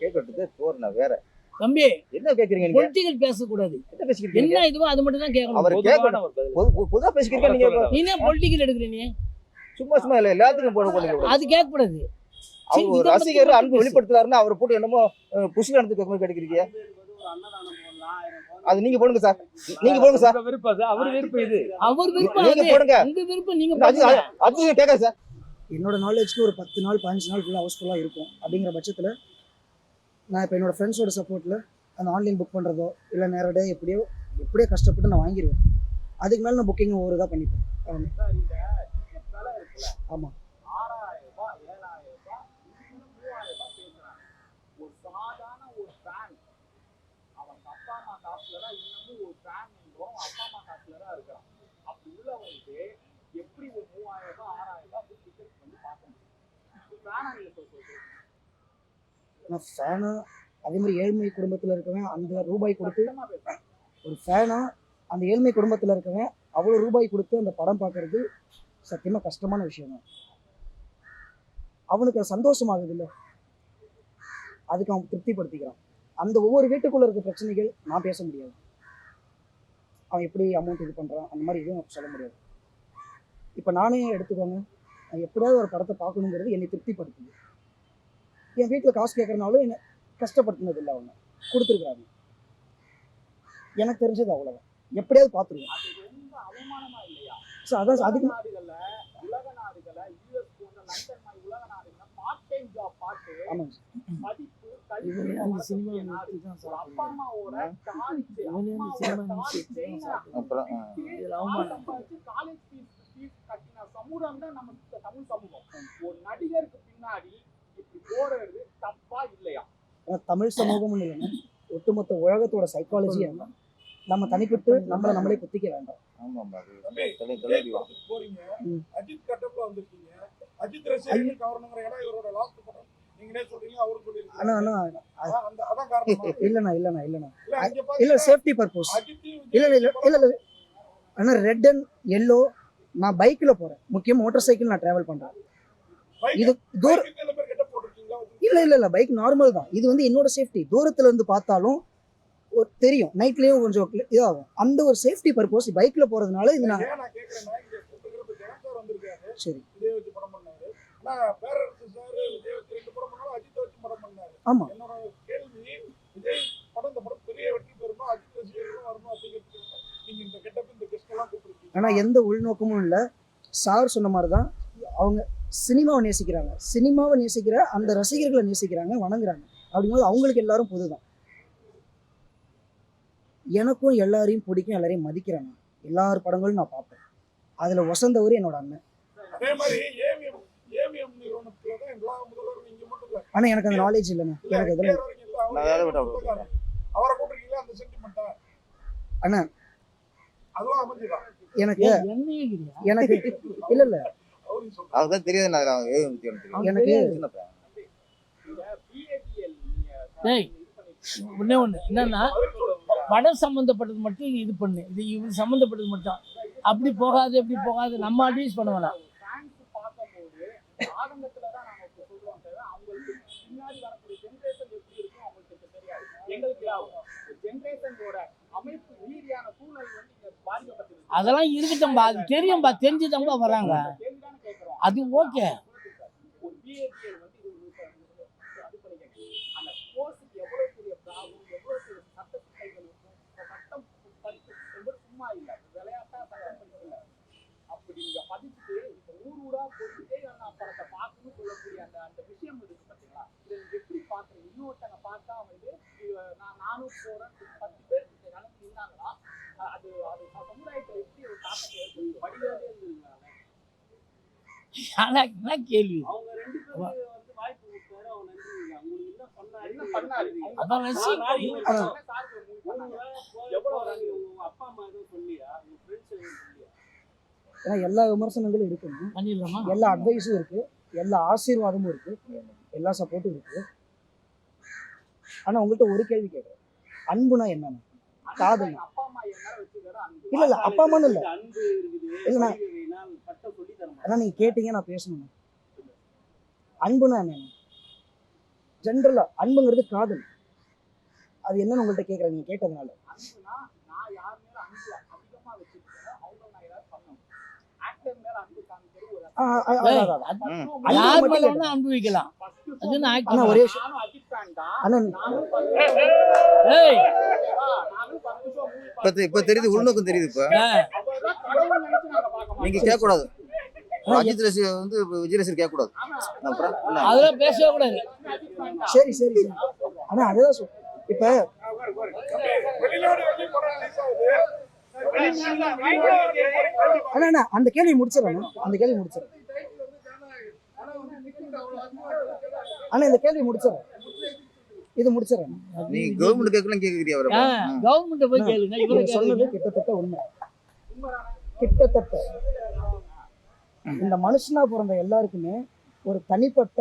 கேட்கறதுக்கு தோரணை வேற. தம்பி என்ன கேக்குறீங்க நீங்க? பொலிட்டிக்கல் பேசக்கூடாது. என்ன பேசிக்கிறீங்க? என்ன இதுவோ அது மட்டும் தான் கேட்கணும். அவர் கேட்கணும். பொதுவா பேசிக்கிறீங்க நீங்க. நீ என்ன பொலிட்டிக்கல் எடுக்கிறீ நீ? சும்மா இல்ல எல்லாத்துக்கும் போடுங்க. அது கேட்கக்கூடாது. அவர் ஒரு ரசிகர் அன்பு வெளிப்படுத்துறாருன்னா அவரை போட்டு என்னமோ புஷில நடந்து கேட்கிறீங்க. அது நீங்க போடுங்க சார். நீங்க போடுங்க சார். விருப்பம் அது. அவர் விருப்பம் இது. அவர் விருப்பம் நீங்க போடுங்க. உங்க விருப்பம் நீங்க அது கேட்காது சார். என்னோட நாலேஜ்க்கு ஒரு 10 நாள் 15 நாள் ஃபுல்லாக ஹவுஸ்ஃபுல்லாக இருக்கும். அப்படிங்கிற பட்சத்தில் நான் இப்போ என்னோட ஃப்ரெண்ட்ஸோட சப்போர்ட்டில் அந்த ஆன்லைன் புக் பண்ணுறதோ இல்லை நேரடியாக எப்படியோ கஷ்டப்பட்டு நான் வாங்கிடுவேன். அதுக்கு மேலே நான் புக்கிங் ஒவ்வொரு இதாக பண்ணிப்பேன். ஆமாம். நான் ஃபேனா அதே மாதிரி ஏழ்மை குடும்பத்தில் இருக்கவன் அந்த ரூபாய் கொடுத்து ஒரு ஃபேனா அந்த ஏழ்மை குடும்பத்தில் இருக்கவன் அவ்வளோ ரூபாய் கொடுத்து அந்த படம் பார்க்கறது சத்தியமாக கஷ்டமான விஷயம் தான். அவனுக்கு அது சந்தோஷமாகுது இல்லை, அதுக்கு அவன் திருப்திப்படுத்திக்கிறான். அந்த ஒவ்வொரு வீட்டுக்குள்ளே இருக்க பிரச்சனைகள் நான் பேச முடியாது. அவன் எப்படி அமௌண்ட் இது பண்ணுறான் அந்த மாதிரி எதுவும் சொல்ல முடியாது. இப்போ நானே எடுத்துக்கோங்க, நான் எப்படியாவது ஒரு படத்தை பார்க்கணுங்கிறது என்னை திருப்திப்படுத்துது. என் வீட்டில் காசு கேட்குறனாலும் என்னை கஷ்டப்படுத்தினது இல்லை, அவங்க கொடுத்துருக்குறாங்க. எனக்கு தெரிஞ்சது அவ்வளோதான். எப்படியாவது பார்த்துருவேன். ஸோ அதான் அதுக்கு ஆமாங்க தமிழ் சமூகம் இல்லைங்க, ஒட்டுமொத்த உலகத்தோட சைக்காலஜி நம்ம தனிப்பட்டு நம்மளை நம்மளே குத்திக்க வேண்டாம். இல்ல சேஃப்டி பர்பஸ் இல்ல ரெட் அண்ட் எல்லோ. நான் பைக்ல போறேன், முக்கியம் மோட்டார் சைக்கிள் நான் டிராவல் பண்றேன். இது தூரம் இல்ல பைக் நார்மல் தான். இது வந்து என்னோட சேஃப்டி. தூரத்துல இருந்து பார்த்தாலும் ஒரு தெரியும், நைட்லயும் கொஞ்சம் இதாகும். அந்த ஒரு சேஃப்டி பர்பஸ் பைக்ல போறதுனால இது நான் சரி. ஆமா ஆனா எந்த உள்நோக்கமும் இல்லை. சார் சொன்ன மாதிரிதான் அவங்க சினிமாவை நேசிக்கிறாங்க, சினிமாவை நேசிக்கிற அந்த ரசிகர்களை நேசிக்கிறாங்க, வணங்குறாங்க. அப்படிங்கும்போது அவங்களுக்கு எல்லாரும் பொதுதான். எனக்கும் எல்லாரையும் பிடிக்கும், எல்லாரையும் மதிக்கிறேன். நான் எல்லார் படங்களும் நான் பார்ப்பேன். அதுல வசந்தவர் என்னோட அண்ணன். ஆனா எனக்கு அந்த நாலேஜ் இல்லைண்ணா. எனக்கு இதெல்லாம் அண்ணா எனக்கு எனக்கு இல்ல அதுதான் தெரியாது. எனக்கு ஒண்ணு என்னன்னா படம் சம்பந்தப்பட்டது மட்டும் இது பண்ணு, இது சம்பந்தப்பட்டது மட்டும் அப்படி போகாது எப்படி போகாது நம்ம அட்வைஸ் பண்ண வேணாம். அதெல்லாம் இருக்கட்டும்பா, அது தெரியும்பா, தெரிஞ்சுதாம்பா வராங்க. அது ஓகே. என்ன கேள்வி? எல்லா விமர்சனங்களும் இருக்கு, எல்லா அட்வைஸும் இருக்கு, எல்லா ஆசீர்வாதமும் இருக்கு, எல்லா சப்போர்ட்டும் இருக்கு. ஆனா உங்கள்கிட்ட ஒரு கேள்வி கேட்குறேன், அன்புனா என்னன்னு? காதல் இல்ல அப்பா அம்மான்னு இல்ல இல்லைண்ணா. அதான் நீங்க கேட்டீங்க, நான் பேசணும். அன்புனா என்ன? ஜென்ரலா அன்புங்கிறது காதல். அது என்னன்னு உங்கள்கிட்ட கேட்குறேன் நீங்க கேட்டதுனால. யார் மேல வேணா அன்பு வைக்கலாம். அது நான் act ஆனா பண்ணல. ஒரே விஷயம். ஆனா ஏய், இப்ப தெரியுது, உள்நோக்கம் தெரியுது. இப்ப நீங்க கேட்க கூடாது. அஜித் ரசிகர் வந்து விஜய் ரசிகர் கேட்க கூடாது. அப்புறம் என்ன? அதெல்லாம் பேசவே கூடாது. சரி சரி சரி. ஆனா அதுதான் இப்ப அண்ணா அந்த கேள்வி முடிச்சிடறேன். அந்த கேள்வி முடிச்சிடறேன். ஆனா இந்த கேள்வி முடிச்சிடறேன். இது முடிச்சிடறேன். நீ கவர்மெண்ட் கேட்கலாம் கேட்கறியா அவரை? கவர்மெண்ட்டை போய் கேளுங்க. இவரை நீங்க சொன்னது கேளுங்க. கிட்டத்தட்ட உண்மை. கிட்டத்தட்ட இந்த மனுஷனா பிறந்த எல்லாருக்குமே ஒரு தனிப்பட்ட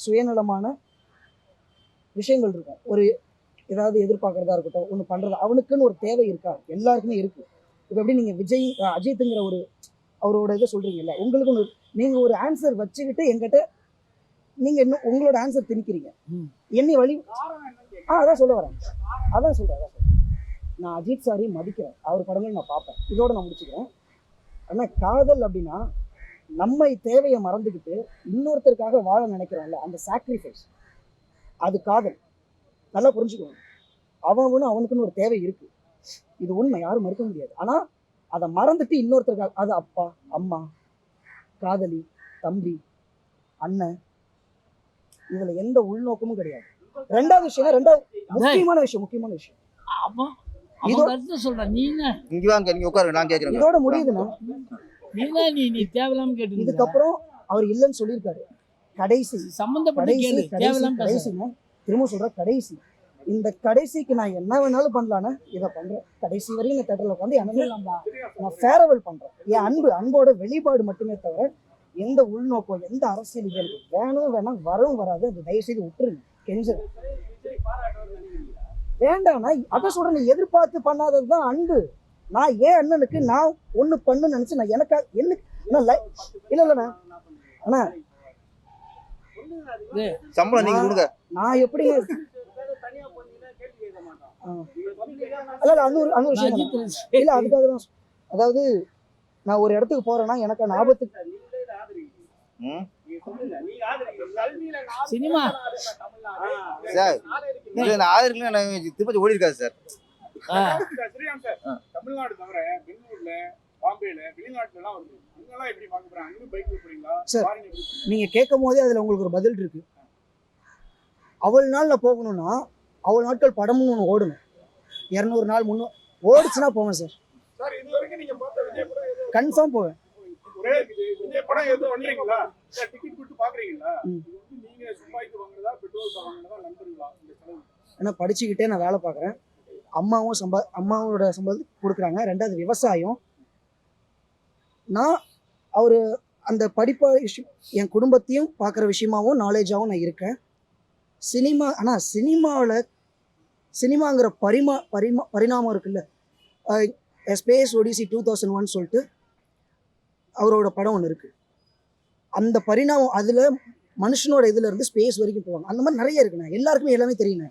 சுயநலமான விஷயங்கள் இருக்கும். ஒரு ஏதாவது எதிர்பார்க்கறதா இருக்கட்டும், ஒன்று பண்றது, அவனுக்குன்னு ஒரு தேவை இருக்கா? எல்லாருக்குமே இருக்கு. இப்போ எப்படி நீங்க விஜய் அஜித்துங்கிற ஒரு அவரோட இதை சொல்றீங்கல்ல, உங்களுக்கு நீங்க ஒரு ஆன்சர் வச்சுக்கிட்டு எங்கிட்ட நீங்க இன்னும் உங்களோட ஆன்சர் திணிக்கிறீங்க. என்னை வழி அதான் சொல்ல வரேன். அதான் சொல்றேன். நான் அஜித் சாரி மதிக்கிறேன். அவர் படங்கள் நான் பார்ப்பேன். இதோட நான் முடிச்சுக்கிறேன். ஆனா காதல் அப்படின்னா நம்மை தேவையை மறந்துக்கிட்டு இன்னொருத்தருக்காக வாழ நினைக்கிறோம்ல, அந்த சாக்ரிஃபைஸ், அது காதல். நல்லா புரிஞ்சுக்கணும். அவனுக்குன்னு ஒரு தேவை இருக்கு. இது உண்மை, யாரும் மறுக்க முடியாது. ஆனா அதை மறந்துட்டு இன்னொருத்தருக்காக, அது அப்பா அம்மா காதலி தம்பி அண்ணன், இதுல எந்த உள்நோக்கமும் கிடையாது. ரெண்டாவது முக்கியமான விஷயம் அப்போ அவன் கருத்து சொல்றேன். நீ என்ன இங்க வாங்க, நீங்க உட்காருங்க, நான் கேட்கறேன். இதோட முடியுதுன்னா நீ தேவையில்லாம கேட்டு இதுக்கப்புறம் அவர் இல்லைன்னு சொல்லியிருக்காரு. கடைசி சம்பந்தப்பட்ட கேளு. தேவையில்லாம கடைசிங்க, திரும்ப சொல்ற கடைசி. இந்த கடைசிக்கு நான் என்ன வேணாலும் பண்ணலான்னு இதை பண்றேன். கடைசி வரையும் இந்த தேட்டர்ல உட்காந்து என்ன நான் ஃபேரவெல் பண்றேன். என் அன்போட வெளிப்பாடு மட்டுமே தவிர எந்த உள்நோக்கம், எந்த அரசியல் இது வேணாம் வரவும் வராது. அது தயவு செய்து விட்டுருங்க. கெஞ்சல் வேண்டாம்னா அதான் சொல்றேன். எதிர்பார்த்து பண்ணாததுதான் அன்பு. நான் ஏன் அண்ணனுக்கு நான் ஒண்ணு பண்ணு நினைச்சு நான் எனக்காக இல்லண்ணா அண்ணா சம்பளம் நீங்க கொடுங்க. நான் எப்படி அந்த ஒரு விஷயம் இல்ல, அதுக்காக தான். அதாவது நான் ஒரு இடத்துக்கு போறேன்னா எனக்கு ஆபத்துக்கு சினிமா சார் திருப்பதி ஓடி இருக்காது சார். தமிழ்நாடு தவிர பெங்களூர்ல, பாம்பேல, வெளிநாட்டுல எப்படி பார்க்க போறாங்க? பைக்ல போறீங்களா? நீங்க கேட்கும் போதே அதுல உங்களுக்கு ஒரு பதில் இருக்கு. அவள் நாள் நான் போகணும்னா அவள் நாட்கள் படமும் ஒன்று ஓடணும். 200 நாள் 300 ஓடிச்சுன்னா போவேன் சார். கன்ஃபார்ம் போவேன். படம் எதுவும் பண்றீங்களா? டிக்கெட் கொடுத்து பாக்குறீங்களா? நீங்க சும்மாய்க்கு வாங்குறதா, பெட்ரோல் வாங்குறதா, நண்பர்களா? ஏன்னா படிச்சுக்கிட்டே நான் வேலை பார்க்குறேன். அம்மாவோட சம்பளத்துக்கு கொடுக்குறாங்க. ரெண்டாவது விவசாயம். நான் அந்த படிப்பா விஷயம் என் குடும்பத்தையும் பார்க்குற விஷயமாவும் நாலேஜாகவும் நான் இருக்கேன். சினிமாங்கிற பரிணாமம் இருக்குல்ல. ஸ்பேஸ் ஒடிசி 2001 சொல்லிட்டு அவரோட படம் ஒன்று இருக்கு. அந்த பரிணாமம் அதில் மனுஷனோட இதில் இருந்து ஸ்பேஸ் வரைக்கும் போவாங்க. அந்த மாதிரி நிறைய இருக்குண்ணா. எல்லாருக்குமே எல்லாமே தெரியுண்ணே.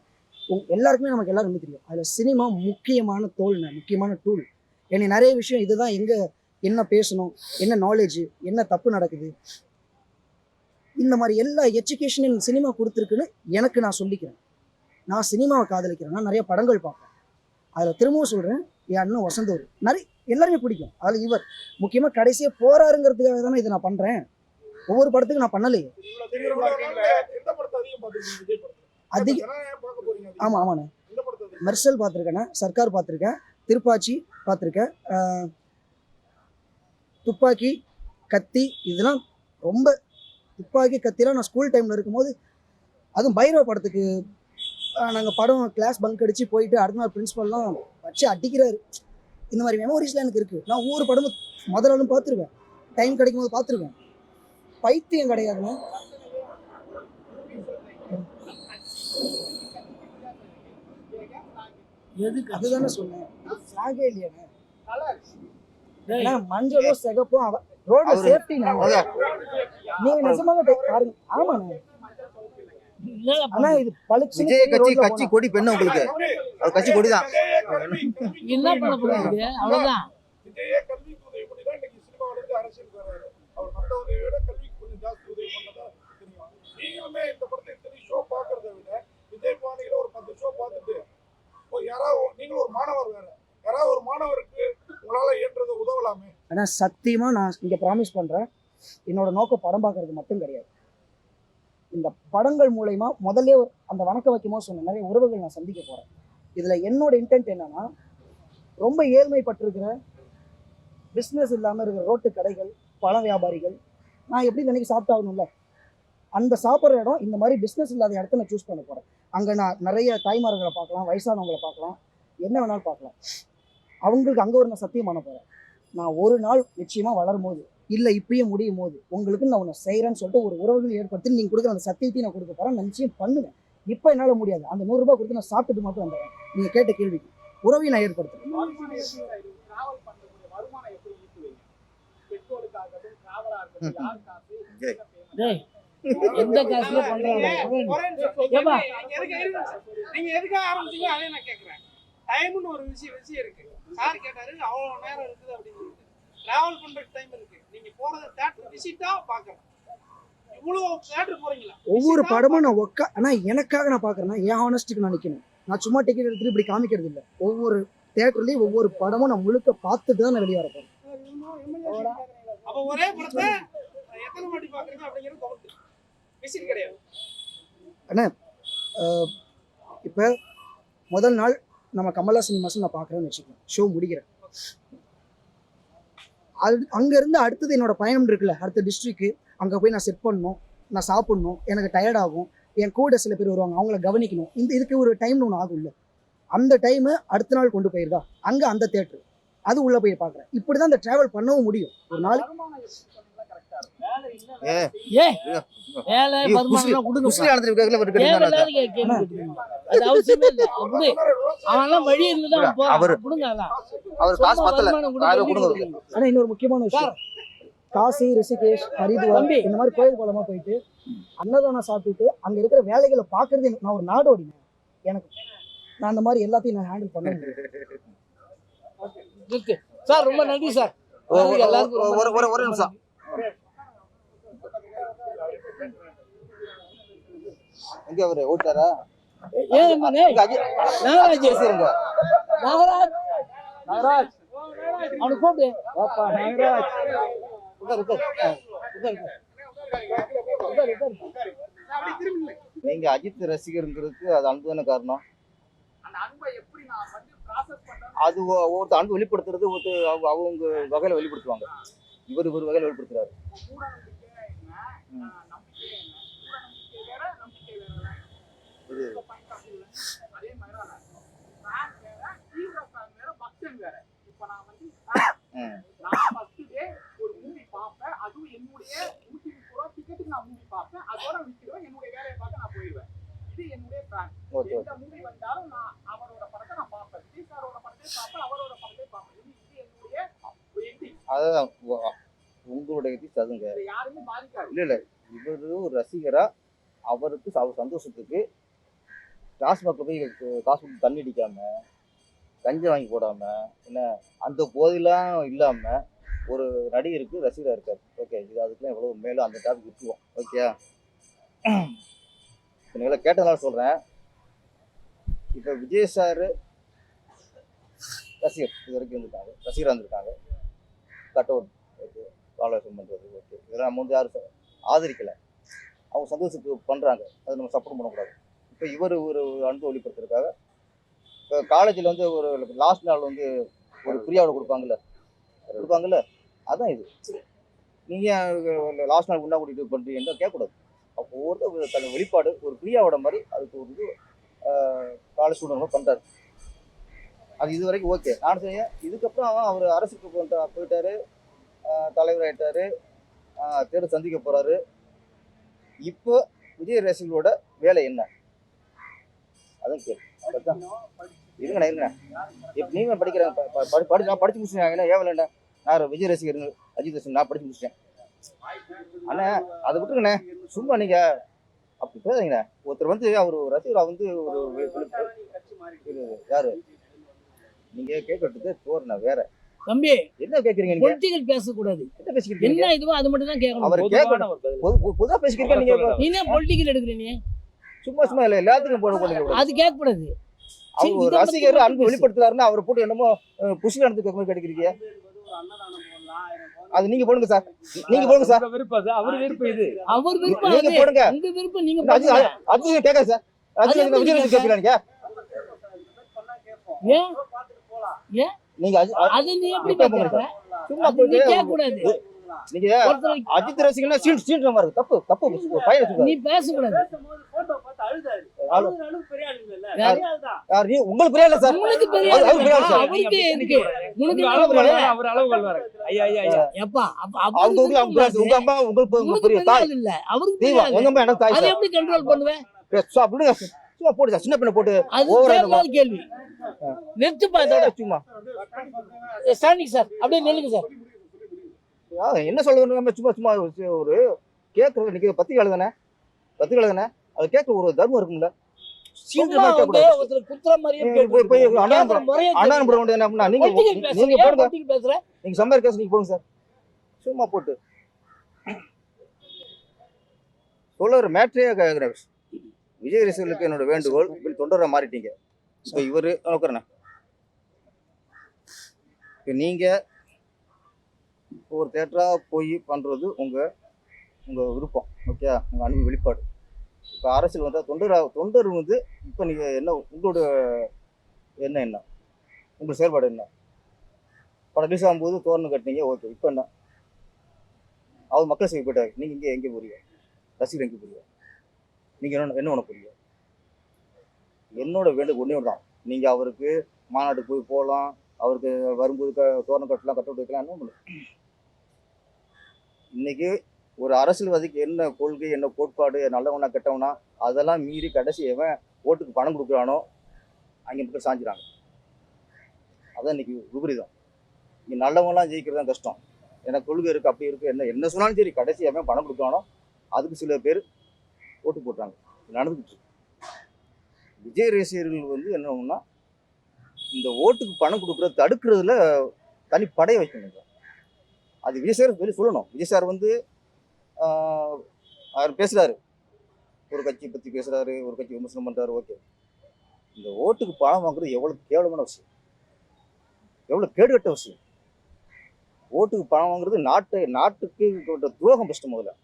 எல்லாருக்குமே நமக்கு எல்லாருமே தெரியும். அதில் சினிமா முக்கியமான முக்கியமான டூல். எனக்கு நிறைய விஷயம் இதுதான், எங்கே என்ன பேசணும், என்ன நாலேஜ், என்ன தப்பு நடக்குது, இந்த மாதிரி எல்லா எஜுகேஷனும் சினிமா கொடுத்துருக்குன்னு எனக்கு நான் சொல்லிக்கிறேன். நான் சினிமாவை காதலிக்கிறேன். நான் நிறைய படங்கள் பார்ப்பேன். அதில் திரும்பவும் சொல்கிறேன், என் அண்ணன் வசந்தவர் நிறைய எல்லாருமே பிடிக்கும். அதில் இவர் முக்கியமாக கடைசியாக போறாருங்கிறதுக்காக தானே இதை நான் பண்ணுறேன். ஒவ்வொரு படத்துக்கும் நான் பண்ணலையே. ஆமாண்ணே. மெர்சல் பார்த்துருக்கேண்ணே, சர்க்கார் பார்த்துருக்கேன், திருப்பாச்சி பார்த்துருக்கேன், துப்பாக்கி, கத்தி. இதெல்லாம் ரொம்ப துப்பாக்கி கத்திலாம் நான் ஸ்கூல் டைமில் இருக்கும்போது, அதுவும் பைரவ படத்துக்கு நாங்கள் படம் கிளாஸ் பங்க் அடித்து போயிட்டு அடுத்த நாள் பிரின்ஸ்பல்லாம் வச்சு அடிக்கிறாரு. இந்த மாதிரி மெமோரிஸ்லாம் எனக்கு இருக்குது. நான் ஒவ்வொரு படமும் முதலாலும் பார்த்துருவேன். டைம் கிடைக்கும் போது பார்த்துருவேன். பைத்தியம் கிடையாதுண்ணே. அதுதானே சொன்னேன். ஃபிளாகே இல்லையாண்ணே. மஞ்சளும் சிகப்பும் ரோடு சேஃப்டி. நீங்க நிஜமாக பாருங்க. ஆமாண்ணே, என்னடா ஆனா பண்ண? இது பளிச்சுன்னு விஜய் கட்சி ரோட்ல கட்சி போனா. கொடி பெண்ணு உங்களுக்கு அவர் கட்சி கொடி தான். என்ன பண்ண போறாங்க அவ்வளவுதான். விஜயே கல்விக்கு உதவி பண்ணி தான் இன்னைக்கு சினிமாவில இருந்து அரசியலுக்கு வராரு. அவர் மத்த உதவியை விட கல்விக்கு கொஞ்சம் ஜாஸ்தி உதவி பண்ணதா தெரியும். நீங்களுமே இந்த படத்தை இத்தனை ஷோ பாக்குறத விட விஜய் பாணியில ஒரு 10 ஷோ பார்த்துட்டு யாராவது நீங்களும் ஒரு மாணவர் வேற யாராவது ஒரு மாணவருக்கு உங்களால இயன்றதை உதவலாமே. ஆனா சத்தியமா நான் இங்க ப்ராமிஸ் பண்றேன், என்னோட நோக்கம் படம் பார்க்கறது மட்டும் கிடையாது. இந்த படங்கள் மூலயமா முதல்ல அந்த வணக்க வைக்கும்போது சொன்ன நிறைய உறவுகள் நான் சந்திக்க போறேன். இதுல என்னோட இன்டென்ட் என்னன்னா, ரொம்ப ஏழ்மைப்பட்டிருக்கிற பிஸ்னஸ் இல்லாம இருக்கிற ரோட்டு கடைகள், பழ வியாபாரிகள், நான் எப்படி நினைக்க சாப்பிட்டாகணும்ல, அந்த சாப்பிட்ற இடம் இந்த மாதிரி பிஸ்னஸ் இல்லாத இடத்த நான் சூஸ் பண்ண போறேன். அங்க நான் நிறைய தாய்மார்களை பார்க்கலாம், வயசானவங்களை பார்க்கலாம், என்ன வேணாலும் பார்க்கலாம். அவங்களுக்கு அங்க ஒரு நான் சத்தியம் பண்ண போறேன். நான் ஒரு நாள் நிச்சயமா வளரும் போது இல்ல இப்பயே முடியும் போது உங்களுக்கு நான் உன்னை செய்யறேன்னு சொல்லிட்டு ஒரு உறவுகள் ஏற்படுத்தி நீங்க கொடுக்குற அந்த சத்தியத்தையும் நான் கொடுக்க போறேன். நான் நிச்சயம் பண்ணுவேன். இப்ப என்னால முடியாது. அந்த 100 ரூபாய் கொடுத்து நான் சாப்பிட்டுட்டு மட்டும் வந்துடுறேன். நீங்க கேட்ட கேள்விக்கு உறவையும் நான் ஏற்படுத்துறேன். டிராவல் பண்ணக்கூடிய வருமானம் எப்படி ஈட்டுவீங்க? பெட்ரோலுக்காகட்டும், டிராவலா இருக்கட்டும், யார் காசு டேய் எந்த காசுல பண்றாங்க? ஏப்பா நீங்க எதுக்காக ஆரம்பிச்சீங்க அதே நான் கேட்கறேன். டைம்னு ஒரு விஷயம் இருக்கு. சார் கேட்டாரு அவ்வளவு நேரம் இருக்குது அப்படின்னு சொல்லிட்டு. டிராவல் பண்றதுக்கு டைம் இருக்கு. நீங்க போறது தியேட்டர் விசிட்டா பாக்குறேன். இவ்வளவு தியேட்டர் போறீங்களா? ஒவ்வொரு படமும் நான் ஆனா எனக்காக நான் பாக்குறேன்னா என் ஹானஸ்டிக்கு நான் நிக்கணும். நான் சும்மா டிக்கெட் எடுத்துட்டு இப்படி காமிக்கிறது இல்லை. ஒவ்வொரு தியேட்டர்லயும் ஒவ்வொரு படமும் நான் முழுக்க பார்த்துட்டு தான் நான் வெளியே வரப்போறேன். அப்ப ஒரே படத்தை எத்தனை வாட்டி பாக்குறீங்க அப்படிங்கிறது கவுண்ட். விசிட் கிடையாது. இப்போ முதல் நாள் நம்ம கமலா சினிமாஸ் நான் பார்க்குறேன்னு வச்சுக்கோங்க, ஷோ முடிக்கிறேன். அது அங்கேருந்து அடுத்தது என்னோட பயணம் இருக்குல்ல, அடுத்த டிஸ்ட்ரிக்ட் அங்கே போய் நான் செட் பண்ணணும், நான் சாப்பிட்ணும், எனக்கு டயர்ட் ஆகும், என் கூட சில பேர் வருவாங்க, அவங்கள கவனிக்கணும். இதுக்கு ஒரு டைம்னு ஒன்று ஆகும்ல, அந்த டைமு அடுத்த நாள் கொண்டு போயிருதா அங்கே அந்த தேட்டரு அது உள்ளே போய் பார்க்குறேன். இப்படி தான் இந்த ட்ராவல் பண்ணவும் முடியும். ஒரு நாள் வேலை வருமானம் கொடுங்க. அவர் அவசியமே இல்லை. அவன் வழி இருந்துதான் கொடுங்க. காசு பத்தல. ஆனா இன்னொரு முக்கியமான விஷயம், காசி, ரிஷிகேஷ், ஹரித்வார் இந்த மாதிரி கோயில் கோலமா போயிட்டு அன்னதானம் சாப்பிட்டுட்டு அங்க இருக்கிற வேலைகளை பாக்குறது நான் ஒரு நாடோடினேன். எனக்கு நான் அந்த மாதிரி எல்லாத்தையும் நான் ஹேண்டில் பண்ண முடியும். சார் ரொம்ப நன்றி சார். ஒரு நிமிஷம். எங்க அவரு ஓட்டாரா? நாகராஜ் நாகராஜ் அவனை கூப்பிடு. நாகராஜ் நீங்க அஜித் ரசிகருங்கிறதுக்கு அது அன்புதான காரணம். அது ஒருத்தர் அன்பு வெளிப்படுத்துறது அவங்க வகையில வெளிப்படுத்துவாங்க. இவர் வகையில வெளிப்படுத்துறாரு. அதான் உங்களுடைய அதுங்க இல்ல இவரு ஒரு ரசிகரா அவருக்கு அவர் சந்தோஷத்துக்கு டாஸ்மாக்ல போய் காசு கொடுத்து தண்ணி அடிக்காம கஞ்சை வாங்கி போடாம என்ன அந்த போதெல்லாம் இல்லாம ஒரு நடிகருக்கு ரசிகரா இருக்காரு. ஓகே, இது அதுக்கெல்லாம் எவ்வளவு மேலும் அந்த டாபிக் விட்டுருவோம். ஓகே, நீங்கள கேட்டதுனால சொல்றேன். இப்ப விஜய் சார் ரசிகர் இது வரைக்கும் இருந்திருக்காங்க, ரசிகராக இருந்திருக்காங்க. கட் அவுட் ஓகே, ஆலோசனை பண்றது ஓகே, இதெல்லாம் நம்ம வந்து யாரும் ஆதரிக்கல. அவங்க சந்தோஷத்துக்கு பண்றாங்க, அதை நம்ம சப்போர்ட் பண்ணக்கூடாது. இப்போ இவர் ஒரு அன்பு வெளிப்படுத்துறதுக்காக இப்போ காலேஜில் வந்து ஒரு லாஸ்ட் நாள் வந்து ஒரு பிரியாவோட கொடுப்பாங்கல்ல, அதான் இது. நீங்கள் லாஸ்ட் நாள் உண்டா கூட்டிகிட்டு பண்ணுறீங்கன்னா கேட்கக்கூடாது. அப்போ ஒவ்வொருத்தர் தன் வெளிப்பாடு ஒரு பிரியாவோட மாதிரி அதுக்கு ஒரு இது காலேஜ் ஸ்டூடெண்ட் பண்ணுறாரு. அது இது வரைக்கும் ஓகே. நான் செய்ய இதுக்கப்புறம் அவர் அரசுக்கு போயிட்டாரு, தலைவர் ஆகிட்டாரு, தேர்தல் சந்திக்க போகிறாரு. இப்போ விஜய் ரசிகர்களோட வேலை என்ன? அதான் கேள்வி. இருங்கண்ணா இப்போ நீங்கள் படிக்கிறேன் நான் படிச்சு முடிச்சுட்டேன். ஏன் வேலைண்ணா? நான் விஜய் ரசிகர், அஜித் ரசிகர், நான் படிச்சு முடிச்சிட்டேன். அண்ணா அதை விட்டுருங்கண்ணே. சும்மா நீங்கள் அப்படி பேசுறீங்க. ஒருத்தர் வந்து அவர் ரசிகரா வந்து ஒரு யாரு நீங்க கேட்கறதுக்கு தோரணை வேற. தம்பி என்ன கேக்குறீங்க நீங்க? பொலிட்டிக்கல் பேசக்கூடாது. என்ன பேசிக்கிறீங்க? என்ன இதுவோ அது மட்டும் தான் கேட்கணும். அவர் கேட்கணும். பொதுவா பேசிக்கிறீங்க நீங்க. நீ என்ன பொலிட்டிக்கல் எடுக்கிற நீ? சும்மா இல்ல எல்லாத்துக்கும் போடுங்க. அது கேட்கக்கூடாது. அவர் ஒரு ரசிகர் அன்பு வெளிப்படுத்துறாருன்னா அவரை போட்டு என்னமோ புஷ்ல நடந்து கிடைக்கிறீங்க. அது நீங்க போடுங்க சார். நீங்க போடுங்க சார். அவர் விருப்பம் இது. அவர் விருப்பம் நீங்க போடுங்க. உங்க விருப்பம் நீங்க அது போடுங்க. கேட்காது சார். அது விஜய் கேட்கல நீங்க. ஏன் ஏன் நீங்க அது நீ எப்படி கேட்கற? சும்மா நீ போட்டு கேட்கக்கூடாது. நீங்க அஜித் ரசிகனா சீட் மாதிரி தப்பு தப்பு பையன் சொல்றாரு. நீ பேசக்கூடாது. யார் நீ? உங்களுக்கு பெரிய இல்ல சார். உங்களுக்கு பெரிய அவர் பெரிய ஆளு சார். அவருக்கு இருக்கு. உனக்கு அவர் அளவு கொள்வாரு. ஐயா எப்பா அவங்க உங்க அம்மா உங்களுக்கு பெரிய தாய் இல்ல. அவருக்கு தெய்வம். பெரிய உங்க அம்மா எனக்கு தாய் அதை சார். எப்படி கண்ட்ரோல் பண்ணுவேன்? அப்படிங்க சும்மா போடு சார். சின்ன பின்ன போட்டு அது ஓவரா தேவையில்லாத கேள்வி. நிறுத்துப்பா இதோட. சும்மா ஸ்டாண்டிங் சார். அப்படியே நில்லுங்க சார். என்ன சொல்லுங்க சும்மா ஒரு கேட்கறது நீங்க பத்திரிகை தானே அது கேட்க ஒரு தர்மம் இருக்கும்ல. சும்மா வந்து ஒருத்தர் குத்துற மாதிரியே போய் கேட்கறது. அண்ணா போட வேண்டியது அப்படின்னா நீங்க போடுங்க. பேசுற நீங்க சம்மர் கேஸ் நீங்க போடுங்க சார். சும்மா போட்டு சொல்ல ஒரு மேட்ரே கேட்குறேன். விஜய் ரசிகர்களுக்கு என்னோட வேண்டுகோள், இப்படி தொண்டரை மாறிட்டீங்க. இப்போ இவர் நோக்கிறேண்ணே, இப்போ நீங்கள் ஒரு தேட்டராக போய் பண்ணுறது உங்கள் விருப்பம், ஓகே, உங்கள் அன்பு வெளிப்பாடு. இப்போ அரசியல் வந்தால் தொண்டர் வந்து இப்போ நீங்கள் என்ன உங்களோட என்ன உங்கள் செயல்பாடு என்ன? படம் ரிலீஸ் ஆகும்போது தோரணம் கட்டினீங்க, ஓகே. இப்போ என்ன அவர் மக்கள் சேவை போயிட்டாரு, நீங்கள் இங்கே எங்கே போறீங்க? ரசிகர் எங்கே போறீங்க? நீங்கள் என்ன பண்ண போறீங்க? என்னோட வேண்டுகோள் ஒன்றே தான், நீங்கள் அவருக்கு மாநாட்டுக்கு போய் போகலாம், அவருக்கு வரும்போது தோரணம் கட்டலாம், கட்ட வைக்கலாம், என்ன பண்ணு. இன்னைக்கு ஒரு அரசியல்வாதிக்கு என்ன கொள்கை, என்ன கோட்பாடு, நல்லவனா கெட்டவனா அதெல்லாம் மீறி கடைசி எவன் ஓட்டுக்கு பணம் கொடுக்குறானோ அங்கே மக்கள் சாஞ்சிறாங்க. அதான் இன்னைக்கு விபரீதம். இங்கே நல்லவங்களாம் ஜெயிக்கிறது தான் கஷ்டம். எனக்கு கொள்கை இருக்குது, அப்படி இருக்குது, என்ன சொன்னாலும் சரி, கடைசி எவன் பணம் கொடுக்குறானோ அதுக்கு சில பேர் ஓட்டு போட்டுறாங்க. நடந்துக்கிட்டு இருக்கு. விஜய் ரசிகர்கள் வந்து என்னன்னா இந்த ஓட்டுக்கு பணம் கொடுக்குறத தடுக்கிறதுல தனி படையை வைக்கணும். அது விஜய் சார் வெளியே சொல்லணும். விஜய் சார் வந்து அவர் பேசுகிறாரு, ஒரு கட்சியை பற்றி பேசுகிறாரு, ஒரு கட்சி விமர்சனம் பண்ணுறாரு, ஓகே. இந்த ஓட்டுக்கு பணம் வாங்குறது எவ்வளோ கேவலமான விஷயம், எவ்வளோ கேடுகட்ட விஷயம். ஓட்டுக்கு பணம் வாங்குறது நாட்டுக்கு துரோகம் ஃபஸ்ட்டு. முதல்ல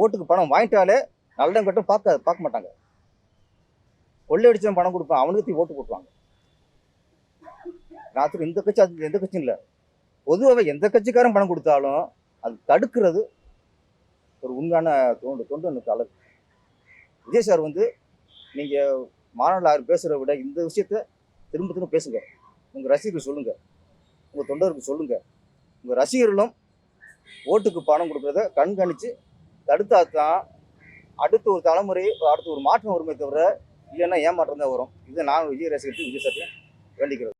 ஓட்டுக்கு பணம் வாங்கிட்டாலே நல்லடம் கட்டம் பார்க்க மாட்டாங்க. கொள்ளையடிச்சவன் பணம் கொடுப்பான், அவனுக்கு ஓட்டு போட்டுவாங்க. ராத்திரி இந்த கட்சி அது எந்த கட்சியும் இல்லை, பொதுவாகவே எந்த கட்சிக்காரன் பணம் கொடுத்தாலும் அது தடுக்கிறது ஒரு உண்மையான தொண்டு எனக்கு அழகு. விஜய் சார் வந்து நீங்கள் மாநாட்டில் யாரும் பேசுகிறத விட இந்த விஷயத்த திரும்ப பேசுங்க. உங்கள் ரசிகர்கள் சொல்லுங்கள், உங்கள் தொண்டருக்கு சொல்லுங்கள். உங்கள் ரசிகர்களும் ஓட்டுக்கு பணம் கொடுக்குறத கண்காணித்து தடுத்தா தான் அடுத்த ஒரு தலைமுறை, அடுத்த ஒரு மாற்றம் வருமே தவிர இல்லைன்னா ஏமாற்றம் தான் வரும். இதை நான் விஜய் ரசிகர்களுக்கு, விஜய் சார் வேண்டிக்கிறேன்.